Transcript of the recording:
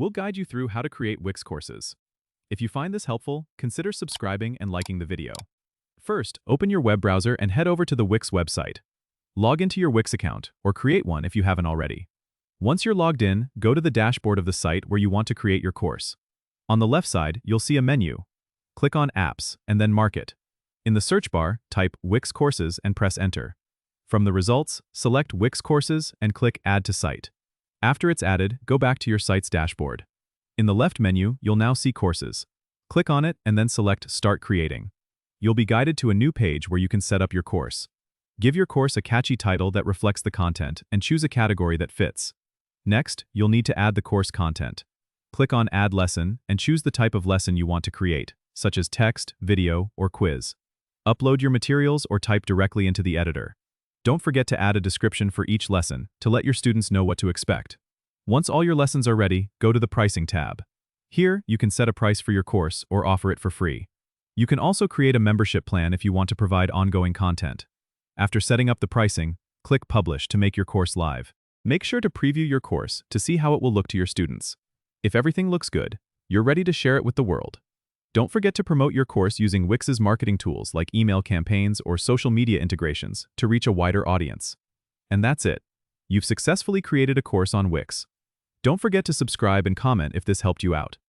We'll guide you through how to create Wix courses. If you find this helpful, consider subscribing and liking the video. First, open your web browser and head over to the Wix website. Log into your Wix account, or create one if you haven't already. Once you're logged in, go to the dashboard of the site where you want to create your course. On the left side, you'll see a menu. Click on Apps and then Market. In the search bar, type Wix Courses and press Enter. From the results, select Wix Courses and click Add to Site. After it's added, go back to your site's dashboard. In the left menu, you'll now see Courses. Click on it and then select Start Creating. You'll be guided to a new page where you can set up your course. Give your course a catchy title that reflects the content and choose a category that fits. Next, you'll need to add the course content. Click on Add Lesson and choose the type of lesson you want to create, such as text, video, or quiz. Upload your materials or type directly into the editor. Don't forget to add a description for each lesson to let your students know what to expect. Once all your lessons are ready, go to the Pricing tab. Here, you can set a price for your course or offer it for free. You can also create a membership plan if you want to provide ongoing content. After setting up the pricing, click Publish to make your course live. Make sure to preview your course to see how it will look to your students. If everything looks good, you're ready to share it with the world. Don't forget to promote your course using Wix's marketing tools like email campaigns or social media integrations to reach a wider audience. And that's it. You've successfully created a course on Wix. Don't forget to subscribe and comment if this helped you out.